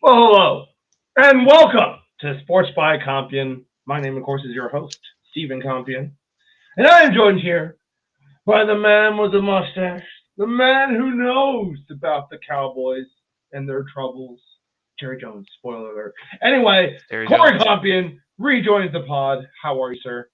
Well, hello, and welcome to Sports by Compion. My name, of course, is your host, Stephen Compion, and I am joined here by the man with the mustache, the man who knows about the Cowboys and their troubles, Jerry Jones. Spoiler alert. Anyway, Terry Corey Jones. Compion rejoins the pod. How are you, sir?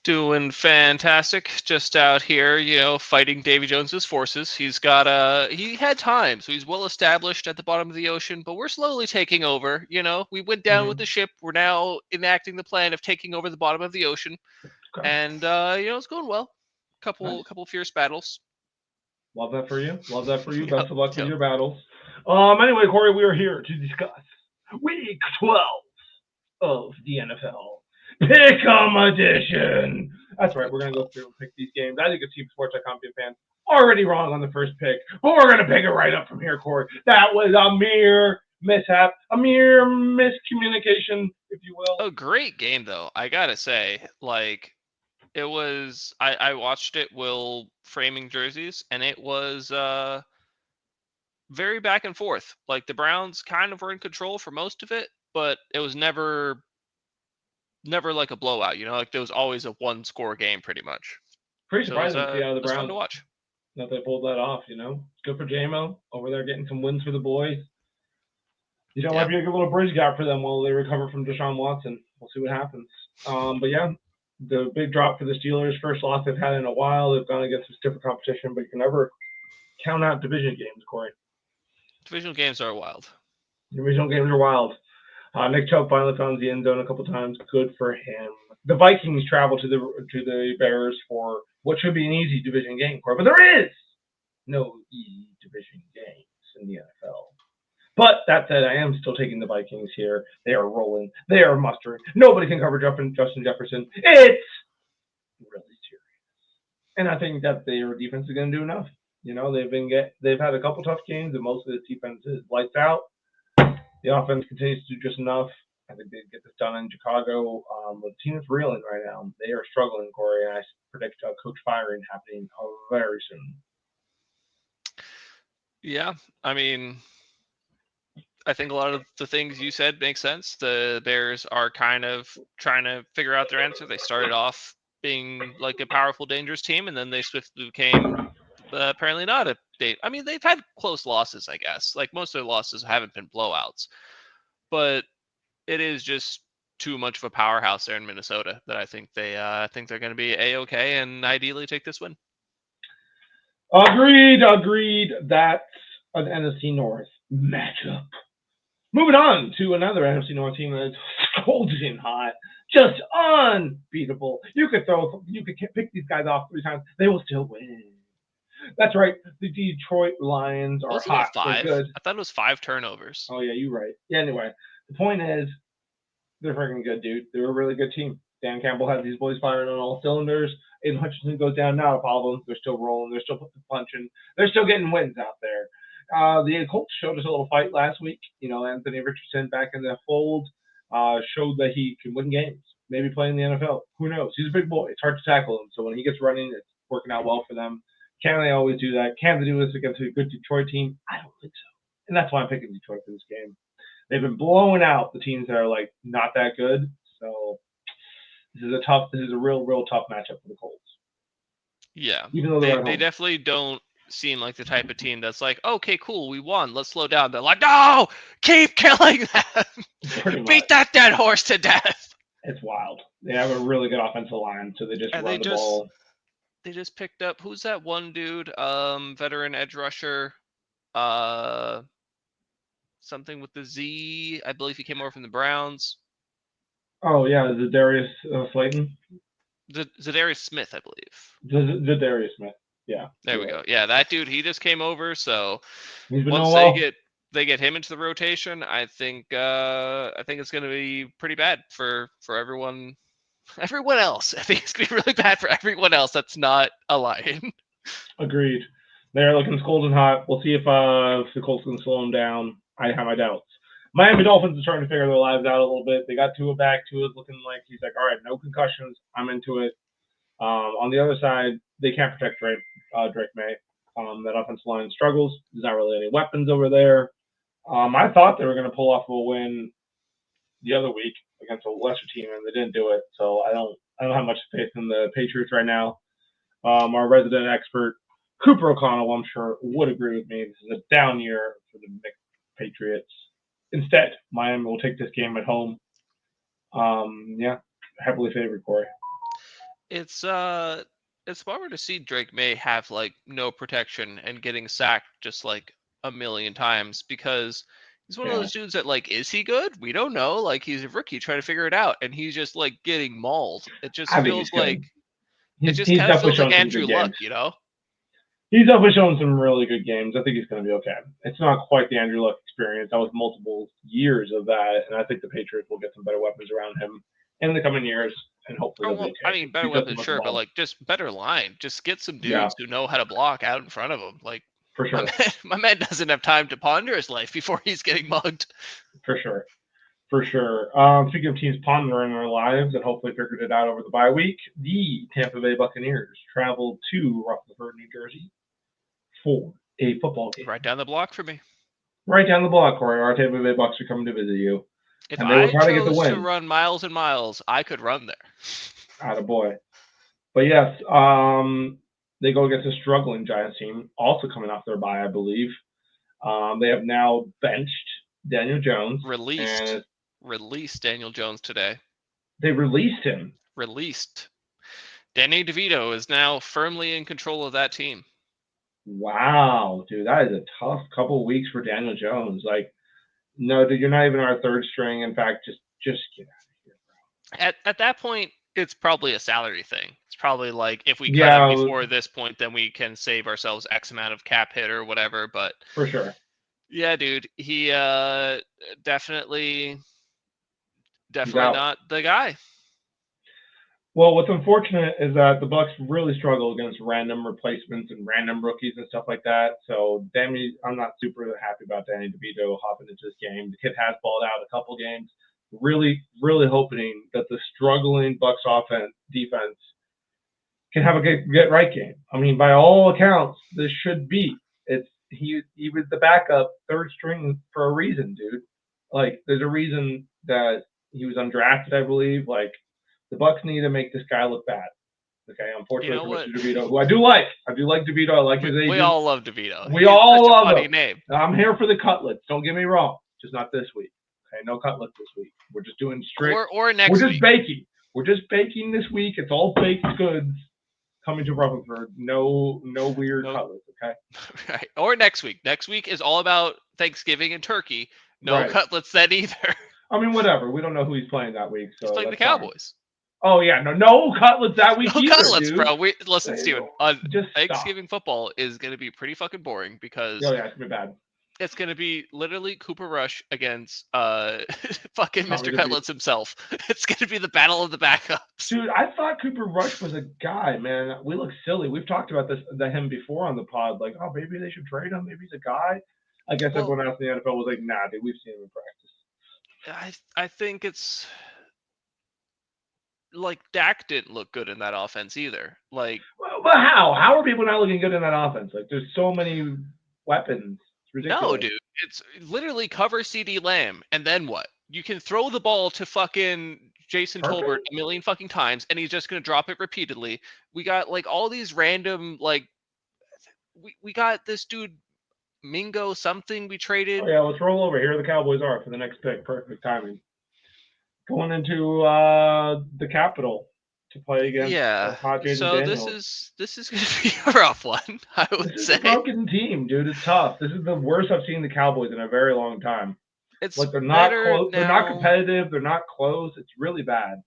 Doing fantastic. Just out here, fighting Davy Jones's forces. He had time, so he's well established at the bottom of the ocean, but we're slowly taking over. We went down with Mm-hmm. the ship. We're now enacting the plan of taking over the bottom of the ocean. Okay, And it's going well. nice. Couple fierce battles. Love that for you. Love that for you. Yep, Best of luck with yep. your battles. Anyway, Corey, we are here to discuss Week 12 of the NFL. Pick'em edition. That's right. Week We're gonna go 12. through and pick these games. As you can see, Sports.com fans already wrong on the first pick, but we're gonna pick it right up from here, Corey. That was a mere mishap, a mere miscommunication, if you will. A great game though, I gotta say. It was I watched it while framing jerseys, and it was very back and forth. Like the Browns kind of were in control for most of it, but it was never like a blowout. Like there was always a one score game pretty much. Pretty So it was surprising to see out of it the was fun Browns to watch. that they pulled that off. Good for JMO over there getting some wins for the boys. Might Yeah. be a good little bridge gap for them while they recover from Deshaun Watson. We'll see what happens. But yeah, the big drop for the Steelers, first loss they've had in a while. They've gone against some stiffer competition, but you can never count out division games, Corey. Divisional games are wild. Divisional games are wild. Nick Chubb finally found the end zone a couple times. Good for him. The Vikings travel to the Bears for what should be an easy division game, Corey, but there is no easy division games in the NFL. But that said, I am still taking the Vikings here. They are rolling. They are mustering. Nobody can cover Justin Jefferson. It's really serious. And I think that their defense is going to do enough. They've had a couple tough games, and most of the defense is lights out. The offense continues to do just enough. I think they get this done in Chicago. The team is reeling right now. They are struggling, Corey, and I predict coach firing happening very soon. Yeah. I mean, I think a lot of the things you said make sense. The Bears are kind of trying to figure out their answer. They started off being like a powerful, dangerous team, and then they swiftly became apparently not a date. I mean, they've had close losses, I guess. Like most of their losses haven't been blowouts, but it is just too much of a powerhouse there in Minnesota that I think they're going to be a-okay and ideally take this win. Agreed, agreed. That's an NFC North matchup. Moving on to another NFC North team that's scalding hot, just unbeatable. You could pick these guys off 3 times, they will still win. That's right. The Detroit Lions are Wasn't it hot. They're five? good. I thought it was 5 turnovers. Oh yeah, you're right. Yeah. Anyway, the point is, they're freaking good, dude. They're a really good team. Dan Campbell has these boys firing on all cylinders. Aiden Hutchinson goes down, not a problem. They're still rolling. They're still punching. They're still getting wins out there. The Colts showed us a little fight last week. Anthony Richardson back in the fold showed that he can win games. Maybe play in the NFL. Who knows? He's a big boy. It's hard to tackle him. So when he gets running, it's working out well for them. Can they always do that? Can they do this against a good Detroit team? I don't think so. And that's why I'm picking Detroit for this game. They've been blowing out the teams that are like not that good. So this is a real tough matchup for the Colts. Yeah, Even though they're they at they home. definitely don't seem like the type of team that's like, okay, cool, we won, let's slow down. They're like, no, keep killing them, Pretty beat much. that dead horse to death. It's wild. They have a really good offensive line, so they just And run the ball. they just picked up who's that one dude, veteran edge rusher, uh, something with the Z. I believe he came over from the Browns. Oh yeah, the Darius Slayton, Zadarius Smith, I believe. the Darius Smith. Yeah, There you're we right. go. Yeah, that dude, he just came over. So He's been once doing well. they get him into the rotation, I think it's going to be pretty bad for everyone else. I think it's going to be really bad for everyone else that's not a Lion. Agreed. They're looking cold and hot. We'll see if the Colts can slow them down. I have my doubts. Miami Dolphins are starting to figure their lives out a little bit. They got Tua back. Tua's looking like he's like, all right, no concussions. I'm into it. On the other side, they can't protect Drake May. That offensive line struggles. There's not really any weapons over there. I thought they were going to pull off a win the other week against a lesser team, and they didn't do it. So I don't have much faith in the Patriots right now. Our resident expert Cooper O'Connell, I'm sure, would agree with me. This is a down year for the Patriots. Instead, Miami will take this game at home. Yeah, heavily favored, Corey. It's bummer to see Drake May have like no protection and getting sacked just like a million times, because he's one of those dudes that, like, is he good? We don't know. Like, he's a rookie trying to figure it out, and he's just like getting mauled. It just I think feels he's good. like it just He's kind of definitely feels like shown some Andrew good Luck, games. you know? He's definitely shown some really good games. I think he's going to be okay. It's not quite the Andrew Luck experience. That was multiple years of that, and I think the Patriots will get some better weapons around him in the coming years, and hopefully Oh, they'll be well, okay. I mean, better He's got so weapons, much sure, but involved. like just better line. Just get some Yeah, dudes who know how to block out in front of him. Like, for sure. my man doesn't have time to ponder his life before he's getting mugged. For sure. For sure. Speaking of teams pondering their lives and hopefully figured it out over the bye week, the Tampa Bay Buccaneers traveled to Rutherford, New Jersey for a football game. Right down the block for me. Right down the block, Corey. Our Tampa Bay Bucks are coming to visit you. If And they will I try to get the chose to win. run miles and miles, I could run there. Attaboy. But yes, they go against a struggling Giants team, also coming off their bye, I believe. They have now benched Daniel Jones. Released Daniel Jones today. They released him. Released. Danny DeVito is now firmly in control of that team. Wow, dude, that is a tough couple of weeks for Daniel Jones. Like, no, dude, you're not even our third string. In fact, just get out of here, bro. At that point, it's probably a salary thing. It's probably like, if we cut him before this point, then we can save ourselves X amount of cap hit or whatever. But for sure. Yeah, dude, he definitely not the guy. Well, what's unfortunate is that the Bucks really struggle against random replacements and random rookies and stuff like that. So, I'm not super happy about Danny DeVito hopping into this game. The kid has balled out a couple games. Really, really hoping that the struggling Bucks defense can have a get right game. I mean, by all accounts, this should be. He was the backup third string for a reason, dude. Like, there's a reason that he was undrafted, I believe. Like, the Bucks need to make this guy look bad. Okay, unfortunately for Mr. DeVito, who I do like. I do like DeVito. I like his agent. We all love DeVito. We all love him. Funny name. I'm here for the cutlets. Don't get me wrong. Just not this week. Okay, no cutlets this week. We're just doing straight. Or next week. We're just baking. We're just baking this week. It's all baked goods coming to Rutherford. No weird cutlets. Okay. Right. Or next week. Next week is all about Thanksgiving and turkey. No cutlets then either. I mean, whatever. We don't know who he's playing that week. So he's playing the Cowboys. Oh yeah, no cutlets that week. No either, cutlets, dude. bro. Listen, Steven. Thanksgiving stop. football is going to be pretty fucking boring because. Oh yeah, it's gonna be bad. It's going to be literally Cooper Rush against fucking Mr. Cutlets himself. It's going to be the battle of the backups. Dude, I thought Cooper Rush was a guy, man. We look silly. We've talked about him before on the pod. Like, oh, maybe they should trade him. Maybe he's a guy. I guess everyone else in the NFL was like, nah, dude, we've seen him in practice. I think it's like Dak didn't look good in that offense either. Like, but how? How are people not looking good in that offense? Like, there's so many weapons. No, dude. It's literally cover CeeDee Lamb, and then what? You can throw the ball to fucking Jason Tolbert a million fucking times, and he's just going to drop it repeatedly. We got, like, all these random, like... We got this dude, Mingo something we traded. Oh, yeah, let's roll over. Here the Cowboys are for the next pick. Perfect timing. Going into the Capitol to play against Padres so and Daniels. this is going to be a rough one, I would say. It's a broken team, dude. It's tough. This is the worst I've seen the Cowboys in a very long time. It's like they're not close. They're not competitive. They're not close. It's really bad.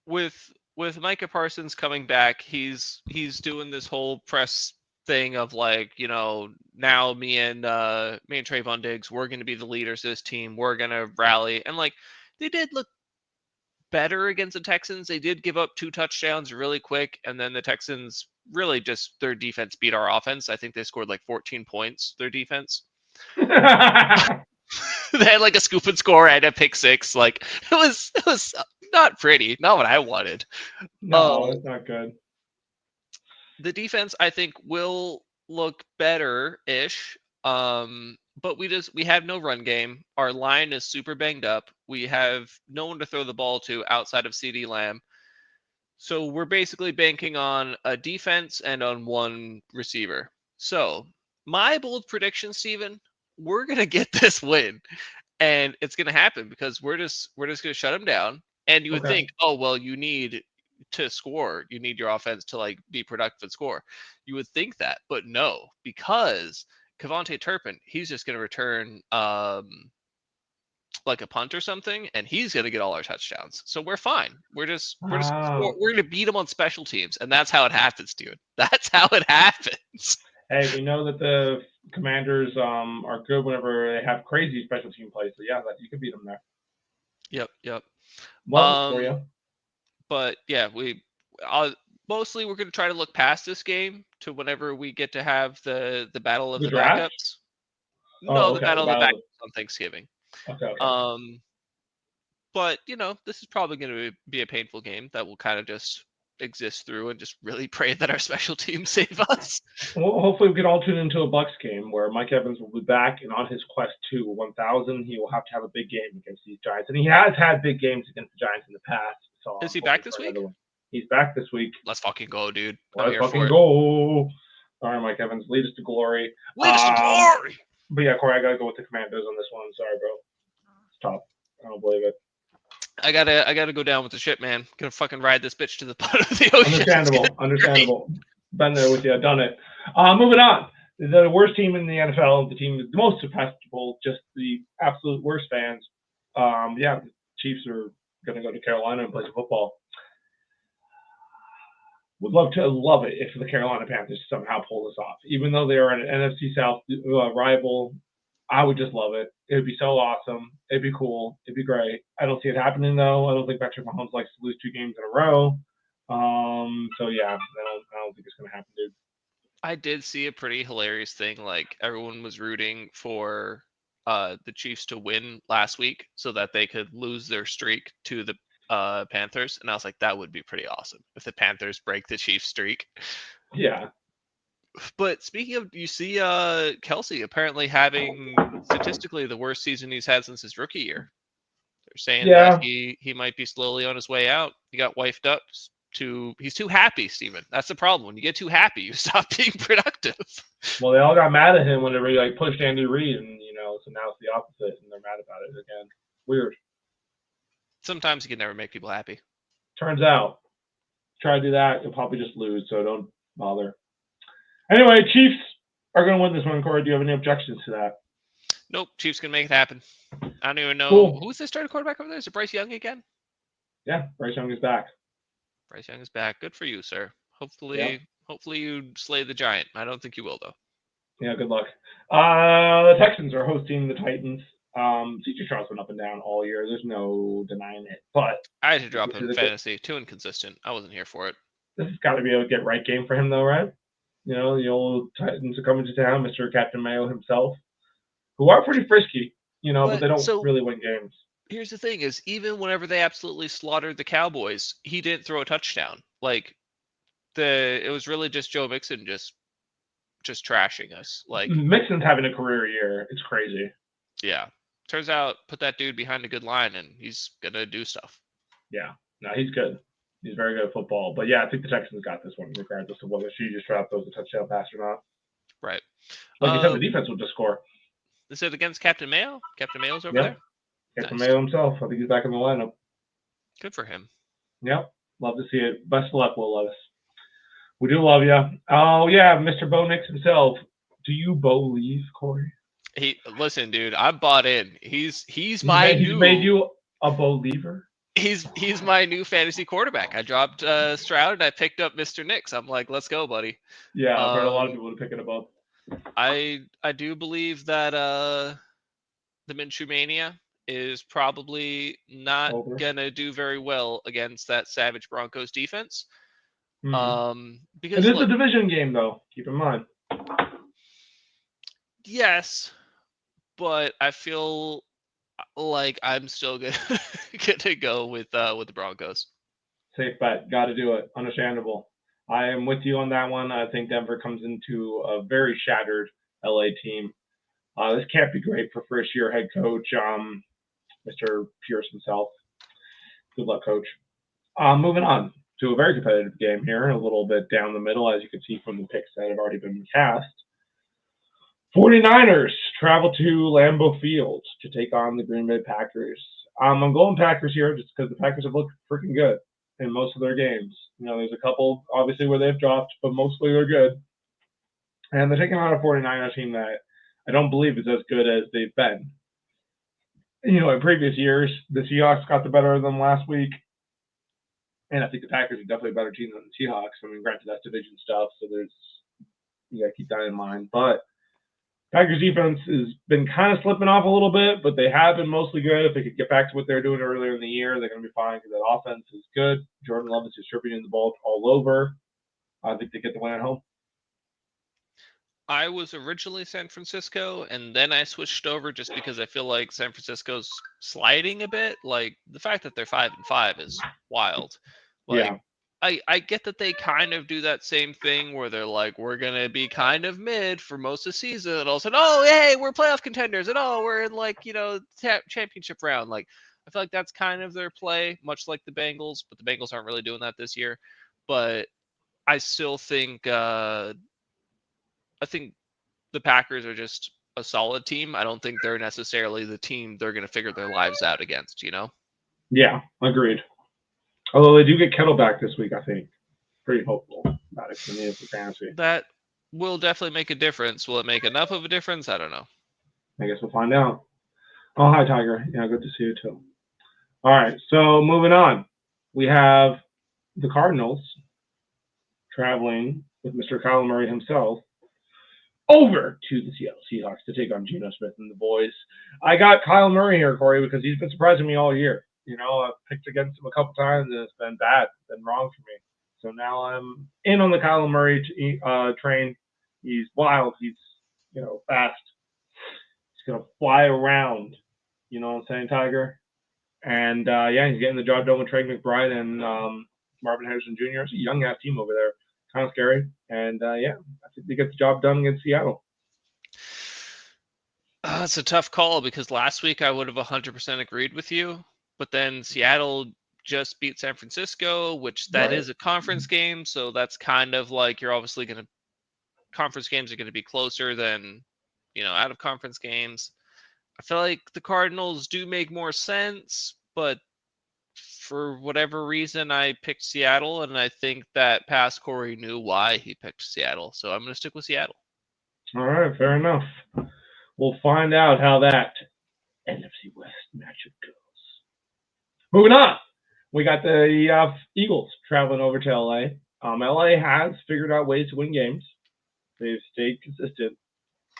With Micah Parsons coming back, he's doing this whole press thing of like, you know, now me and Trayvon Diggs, we're going to be the leaders of this team. We're going to rally, and like they did look better against the Texans. They did give up 2 touchdowns really quick, and then the Texans really just their defense beat our offense. I think they scored like 14 points. Their defense. They had like a scoop and score and a pick 6. Like it was not pretty. Not what I wanted. No, it's not good. The defense, I think, will look better-ish. but we have no run game. Our line is super banged up. We have no one to throw the ball to outside of CD Lamb. So we're basically banking on a defense and on one receiver. So my bold prediction, Steven, we're gonna get this win, and it's gonna happen because we're just gonna shut them down. And you would Okay. think, oh well, you need to score, you need your offense to like be productive and score. You would think that, but no, because Cavante Turpin, he's just gonna return like a punt or something, and he's going to get all our touchdowns. So we're fine. Wow. We're going to beat him on special teams, and that's how it happens, dude. That's how it happens. Hey, we know that the Commanders are good whenever they have crazy special team plays. So yeah, that you can beat them there. Yep. Love it for Um, you. but yeah, mostly we're going to try to look past this game to whenever we get to have the battle of The the draft? backups. No, Oh, the okay. battle of the Battle. backups on Thanksgiving. Okay. Um, but this is probably going to be a painful game that will kind of just exist through and just really pray that our special team save us. Well, hopefully we can all tune into a Bucks game where Mike Evans will be back, and on his quest to 1,000, he will have to have a big game against these Giants, and he has had big games against the Giants in the past. So Is I'm he hoping back this for week? another one. He's back this week. Let's fucking go, dude. I'm Let's here for fucking it. go! All right, Mike Evans, lead us to glory. Lead us to glory. But yeah, Corey, I gotta go with the Commandos on this one. Sorry, bro. It's tough. I don't believe it. I gotta go down with the ship, man. Gonna fucking ride this bitch to the bottom of the ocean. Understandable. Been there with you. Done it. Moving on. The worst team in the NFL, the team the most successful, just the absolute worst fans. Yeah, the Chiefs are going to go to Carolina and play some football. Would love it if the Carolina Panthers somehow pull this off, even though they are an NFC South rival. I would just love it. It would be so awesome. It'd be cool. It'd be great. I don't see it happening though. I don't think Patrick Mahomes likes to lose 2 games in a row. So yeah, I don't think it's gonna happen, dude. I did see a pretty hilarious thing. Like everyone was rooting for the Chiefs to win last week so that they could lose their streak to the Panthers, and I was like, that would be pretty awesome if the Panthers break the Chiefs streak. Yeah. But speaking of, you see Kelsey apparently having statistically the worst season he's had since his rookie year. They're saying that Yeah. he might be slowly on his way out. He got wifed up he's too happy, Steven. That's the problem. When you get too happy, you stop being productive. Well, they all got mad at him whenever he like pushed Andy Reid, and so now it's the opposite, and they're mad about it again. Weird. Sometimes you can never make people happy. Turns out, try to do that, you'll probably just lose. So don't bother. Anyway, Chiefs are going to win this one. Corey, do you have any objections to that? Nope, Chiefs can make it happen. I don't even know Cool. who's the starting quarterback over there. Is it Bryce Young again? Yeah, Bryce Young is back. Bryce Young is back. Good for you, sir. Hopefully you slay the giant. I don't think you will though. Yeah, good luck. The Texans are hosting the Titans. CJ Stroud's been up and down all year. There's no denying it. But I had to drop him in fantasy. Too inconsistent. I wasn't here for it. This has got to be a get right game for him, though, right? The old Titans are coming to town, Mr. Captain Mayo himself, who are pretty frisky, but they don't really win games. Here's the thing: is even whenever they absolutely slaughtered the Cowboys, he didn't throw a touchdown. Like it was really just Joe Mixon just trashing us. Like Mixon's having a career year. It's crazy. Yeah. Turns out, put that dude behind a good line, and he's gonna do stuff. Yeah. No, he's good. He's very good at football. But yeah, I think the Texans got this one, regardless of whether CJ Stroud throws a touchdown pass or not. Right. Like you said, the defense will just score. Is it against Captain Mayo? Captain Mayo's over there? Captain Mayo himself. I think he's back in the lineup. Good for him. Yep. Love to see it. Best of luck, Will Levis. We do love you. Oh, yeah, Mr. Bo Nix himself. Do you believe, Corey? Listen, dude, I'm bought in. He's made you a believer? He's my new fantasy quarterback. I dropped Stroud and I picked up Mr. Nix. I'm like, let's go, buddy. Yeah, I've heard a lot of people picking him up. I do believe that the Minshew Mania is probably not gonna do very well against that savage Broncos defense. Mm-hmm. Because it is a division game, though. Keep in mind. Yes, but I feel like I'm still gonna go with the Broncos. Safe bet. Got to do it. Understandable. I am with you on that one. I think Denver comes into a very shattered LA team. This can't be great for first-year head coach, Mr. Pierce himself. Good luck, coach. Moving on to a very competitive game here, a little bit down the middle, as you can see from the picks that have already been cast. 49ers travel to Lambeau Field to take on the Green Bay Packers. I'm going Packers here just because the Packers have looked freaking good in most of their games. There's a couple, obviously, where they've dropped, but mostly they're good. And they're taking on a 49ers team that I don't believe is as good as they've been. In previous years, the Seahawks got the better of them last week. And I think the Packers are definitely a better team than the Seahawks. Granted, that's division stuff, so you got to keep that in mind. But Packers defense has been kind of slipping off a little bit, but they have been mostly good. If they could get back to what they were doing earlier in the year, they're going to be fine because that offense is good. Jordan Love is distributing the ball all over. I think they get the win at home. I was originally San Francisco, and then I switched over just because I feel like San Francisco's sliding a bit. Like, the fact that they're 5-5 is wild. Like, Yeah. I get that they kind of do that same thing where they're like, we're going to be kind of mid for most of the season. And all of a sudden, oh, hey, we're playoff contenders. And oh, we're in championship round. Like, I feel like that's kind of their play, much like the Bengals. But the Bengals aren't really doing that this year. But I still think I think the Packers are just a solid team. I don't think they're necessarily the team they're going to figure their lives out against, Yeah, agreed. Although they do get Kettle back this week, I think. Pretty hopeful about it for me for fantasy. That will definitely make a difference. Will it make enough of a difference? I don't know. I guess we'll find out. Oh, hi, Tiger. Yeah, good to see you, too. All right, so moving on. We have the Cardinals traveling with Mr. Kyler Murray himself over to the Seattle Seahawks to take on Geno Smith and the boys. I got Kyler Murray here, Corey, because he's been surprising me all year. I've picked against him a couple times, and it's been bad. It's been wrong for me. So now I'm in on the Kyler Murray train. He's wild. He's, fast. He's going to fly around. You know what I'm saying, Tiger? And, he's getting the job done with Trey McBride and Marvin Harrison Jr. It's a young-ass team over there. Kind of scary. And, I think they get the job done against Seattle. It's a tough call because last week I would have 100% agreed with you. But then Seattle just beat San Francisco, which that is a conference game. So that's kind of like you're obviously going to – conference games are going to be closer than, out of conference games. I feel like the Cardinals do make more sense, but for whatever reason, I picked Seattle, and I think that past Corey knew why he picked Seattle. So I'm going to stick with Seattle. All right, fair enough. We'll find out how that NFC West matchup goes. Moving on, we got the Eagles traveling over to LA. LA has figured out ways to win games. They've stayed consistent.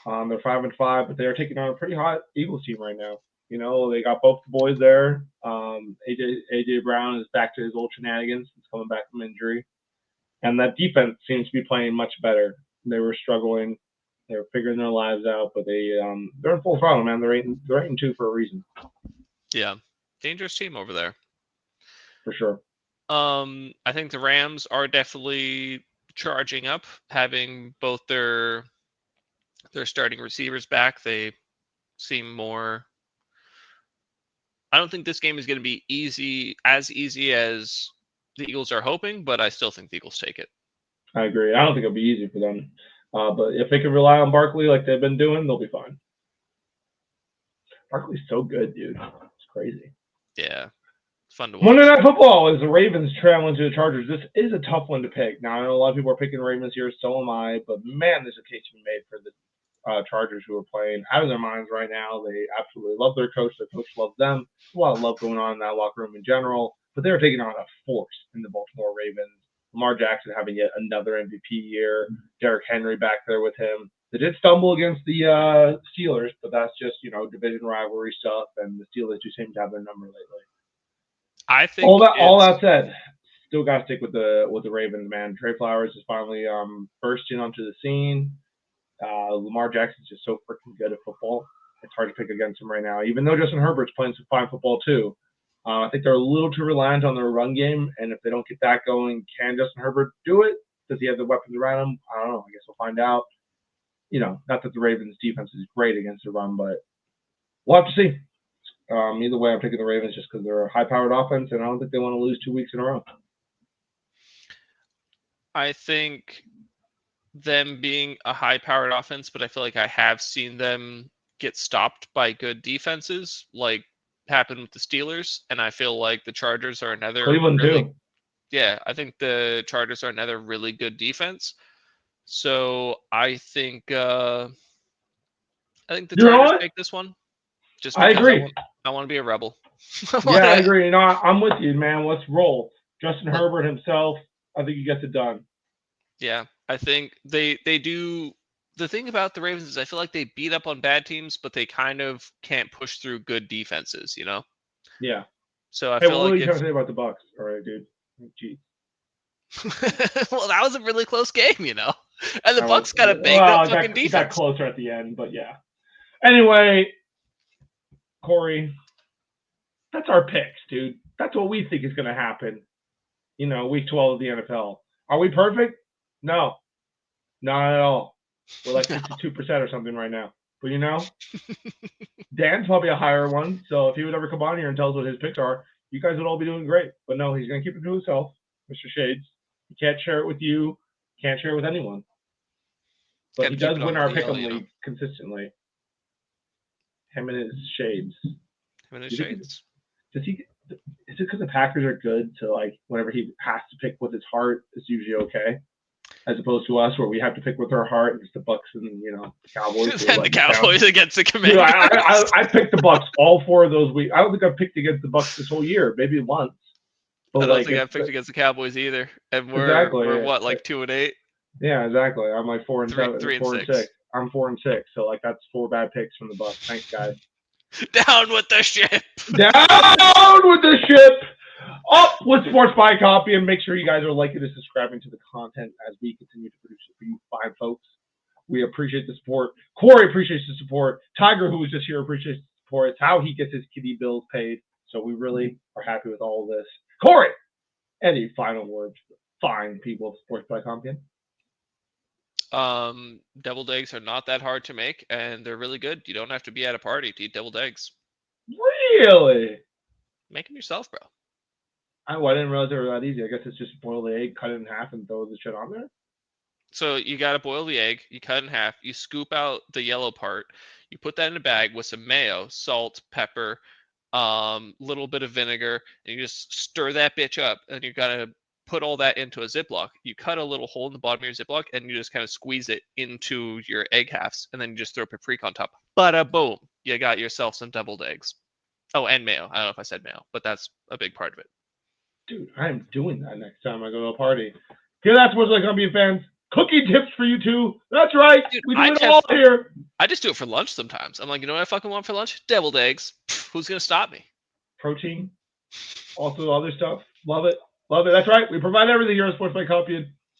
They're 5-5, but they're taking on a pretty hot Eagles team right now. They got both the boys there. AJ Brown is back to his old shenanigans. He's coming back from injury. And that defense seems to be playing much better. They were struggling. They were figuring their lives out, but they're in full throttle, man. They're 8-2 for a reason. Yeah. Dangerous team over there. For sure. I think the Rams are definitely charging up, having both their starting receivers back. They seem more. I don't think this game is going to be as easy as the Eagles are hoping, but I still think the Eagles take it. I agree. I don't think it'll be easy for them. But if they can rely on Barkley like they've been doing, they'll be fine. Barkley's so good, dude. It's crazy. Yeah. It's fun to watch. Monday Night Football is the Ravens traveling to the Chargers. This is a tough one to pick. Now, I know a lot of people are picking Ravens here, so am I. But, man, there's a case to be made for the Chargers, who are playing out of their minds right now. They absolutely love their coach. Their coach loves them. There's a lot of love going on in that locker room in general. But they're taking on a force in the Baltimore Ravens. Lamar Jackson having yet another MVP year. Derrick Henry back there with him. They did stumble against the Steelers, but that's just, division rivalry stuff, and the Steelers do seem to have their number lately. I think all that said, still got to stick with the Ravens, man. Trey Flowers is finally bursting onto the scene. Lamar Jackson's just so freaking good at football. It's hard to pick against him right now, even though Justin Herbert's playing some fine football too. I think they're a little too reliant on their run game, and if they don't get that going, can Justin Herbert do it? Does he have the weapons around him? I don't know. I guess we'll find out. not that the Ravens defense is great against the run, but we'll have to see. Either way, I'm taking the Ravens just because they're a high-powered offense, and I don't think they want to lose 2 weeks in a row. I think them being a high-powered offense, but I feel like I have seen them get stopped by good defenses, like happened with the Steelers, and I feel like the Chargers are another Cleveland too. Yeah, I think the Chargers are another really good defense. So I think the Chargers take this one. Just I because agree. I want to be a rebel. Yeah, I agree. I'm with you, man. Let's roll. Justin Herbert himself, I think he gets it done. Yeah, I think they do. The thing about the Ravens is I feel like they beat up on bad teams, but they kind of can't push through good defenses, Yeah. So I feel what like are you trying to say about the Bucs? All right, dude. Gee. Well, that was a really close game, And the Bucs got a banged up fucking defense. It got closer at the end, but yeah. Anyway, Corey, that's our picks, dude. That's what we think is going to happen. Week 12 of the NFL. Are we perfect? No, not at all. We're like 52% or something right now. But Dan's probably a higher one. So if he would ever come on here and tell us what his picks are, you guys would all be doing great. But no, he's going to keep it to himself, Mr. Shades. He can't share it with you. Can't share it with anyone. But he does win our pick'em league consistently. Him and his Shades. Does he? Is it because the Packers are good? So whenever he has to pick with his heart, it's usually okay, as opposed to us where we have to pick with our heart. It's the Bucs and the Cowboys. And the Cowboys against the Commanders. I picked the Bucs all 4 of those weeks. I don't think I've picked against the Bucs this whole year. Maybe once. But I don't think I've picked against the Cowboys either. And we're what, like 2-8? Yeah, exactly. I'm like 4-7, 3-6. I'm 4-6. So that's 4 bad picks from the Bucs. Thanks, guys. Down with the ship. Down with the ship. Up with Sports Buy Copy, and make sure you guys are liking and subscribing to the content as we continue to produce it for you fine folks. We appreciate the support. Corey appreciates the support. Tiger, who was just here, appreciates the support. It's how he gets his kitty bills paid. So we really are happy with all of this. Corey, any final words for the fine people of Sports Buy Copy? Deviled eggs are not that hard to make, and they're really good. You don't have to be at a party to eat deviled eggs. Really? Make them yourself, bro. I didn't realize they were that easy. I guess it's just boil the egg, cut it in half, and throw the shit on there. So you gotta boil the egg. You cut it in half. You scoop out the yellow part. You put that in a bag with some mayo, salt, pepper, little bit of vinegar, and you just stir that bitch up. And you gotta put all that into a Ziploc. You cut a little hole in the bottom of your Ziploc, and you just kind of squeeze it into your egg halves, and then you just throw paprika on top. Bada boom! You got yourself some deviled eggs. Oh, and mayo. I don't know if I said mayo, but that's a big part of it. Dude, I'm doing that next time I go to a party. Hear that, Sports Buy Copy fans? Cookie tips for you too. That's right. Dude, we do it all here. I just do it for lunch sometimes. I'm like, you know what I fucking want for lunch? Deviled eggs. Who's gonna stop me? Protein. Also other stuff. Love it. Love it. That's right. We provide everything here at Sports Buy Copy.